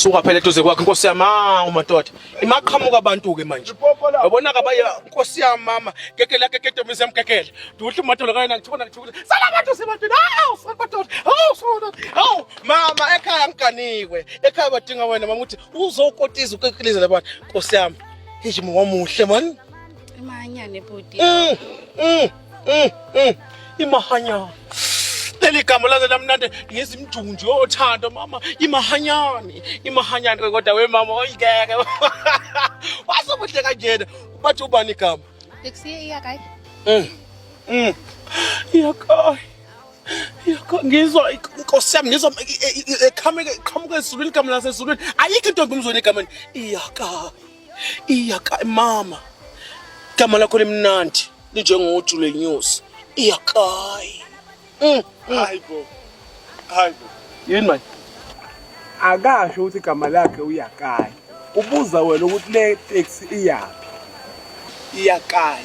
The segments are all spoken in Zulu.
Suka phela eduze kwakhe Nkosi yami umadoda. Imaqhamuka abantu ke manje. Yabona ka baya Nkosi yami mama kekela Intombi semkekela. Duhle umadoda kayena ngithona ngijukile. Sala abantu sebantwini. Hawu madoda. Hawu mama ekhaya ngiganiwe. Ekhaya badinga wena mama uthi uzokotiza ukekeliza labantu. Nkosi yami. Hithi wamuhle man. Imahanyane bhuti. Imahanyane. Leli gama laze lamnandi ngezimjunju yothando mama imahanyane kodwa we mama oyikeke wasobuhle kanjena bathi ubani igama Taxi iyakai iyakai ngizwa Nkosi yami ngizwa eqhamuka ezulwini igama lasezulwini ayikho Intombi umzweni egameni iyakai mama igama lakho lemnandi linjengoju lenyusi iyakai Hayibo. Yini manje? Akasho ukuthi igama lakhe uyakai. Ubuza wena ukuthi le taxi iyapi. Iyakai.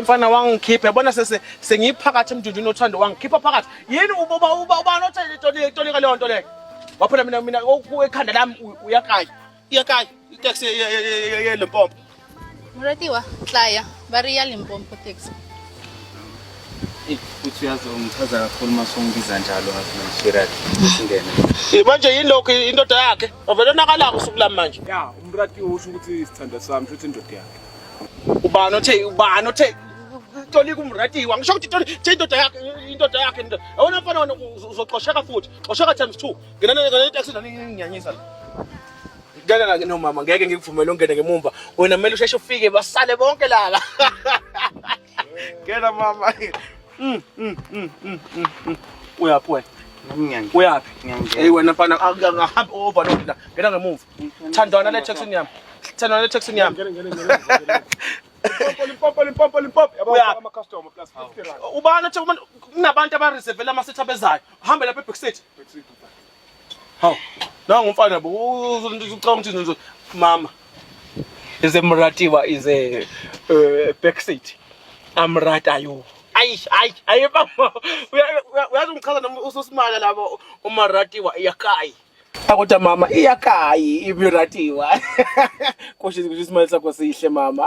Mfana wangikhipha yabona sengiphakathi emjunjuni othando wangikhipha phakathi. Yini uba nothele tolika leyo nto leyo. Waphela mina ekhanda lami uyakai. Iyakai itaxi yeLimpopo. Muratiwa Tlaya Baria Limpopo taxi. Futhi uyazi umchaza kakhulu masongibiza njalo ngashirati singene Manje yini lokho indoda yakhe avele nakalaka usuku lami manje Ya, umrati usho ukuthi isithanda sami futhi indoda yakhe. ubani othe tolika umratiwa ngisho ukuthi indoda yakhe awona mfana wena uzoxosheka futhi xosheka times 2 ngena itaxi naninyanyisa la ngeke no mama ngeke ngikuvumele ungene ngemumva wena kumele usheshe ufike basale bonke lala ngena mama Uyaphi wena? Nomnyango. Uyaphi? Ngiyangena. Hey wena mfana angahamba overload la. Ngena ngemuva. Thandana le taxi yami. Thandana le taxi yami. Limpopo. Yabo ama customer plus 50 rand. Ubani uthi kunabantu abareserve la masitha bezayo. Uhambe lapha eBackseat. Hawu. Nangu umfana bo ucabanga ukuthi mama. Is emratiwa is a Backseat. Amrata yo. Ayi baba uyazi umchaza noma usosimala labo umaratiwa iyakai akuthi mama iyakai imiratiwa kusho isimali sakho sihle mama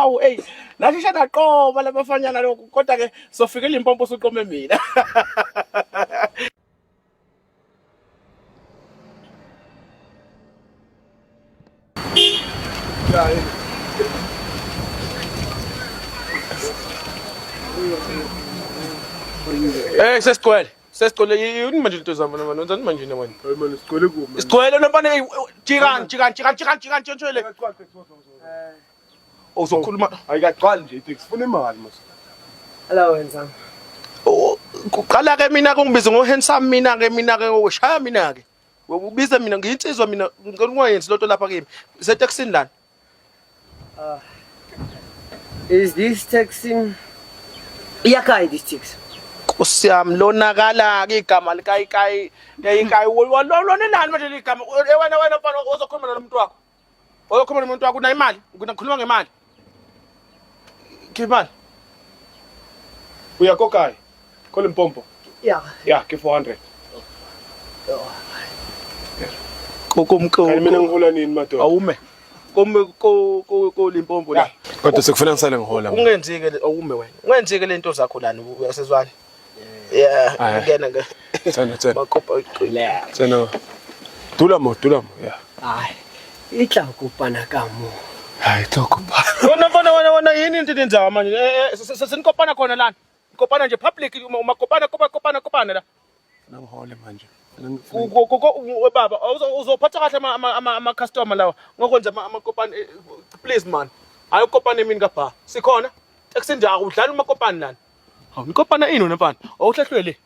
awu hey nashisha naqoba labafanyana lokho kodwa ke sofika eLimpopo usuqome mina Sesiqole yini manje into zama manje wenzani manje wena Hayi man, sigcwele kuphi? Sigcwele nopane jikani ntshwele uzokhuluma Ayikaqali nje itaxi. Funa imali mos. Ala wenza. kuqala ke mina ke ngibize ngohandsome mina ke ngoshaya mina ke ubiza mina ngiyinsizwa mina ngikwenzi lotho lapha kimi setaxini lana Is this taxi? Iyakai this taxi. Nkosi yami lonakala ke igama likayikai walona nani manje ligama wena mfana uzokhuluma nomuntu wakho uzokhuluma nomuntu wakho una imali ngikhuluma ngemali kimali Uyakokai. Limpopo. Yeah. Yeah, ke 400. kokumko Mina ngihola nini madoda? awume ko Limpopo la Kodwa sekufuna ngisale ngihola. ungenzike awume wena ungenzike lento zakho lana uyasezwana yeah ngena ke Tsena. makopa iqile Tsena. Dulamo, yeah. Hayi. Itla kupana kamo. Hayi tokuba. wona yini into enzayo manje senikopana khona lana kopana nje public umakopana la Ngihole manje. baba uzophatha kahle ama customer lawa ngokwenza amakopana please man ayikopana emini kapha sikhona taxi nje akudlala umakopana lana hawu nikopana ini wena mfana awuhlahlwele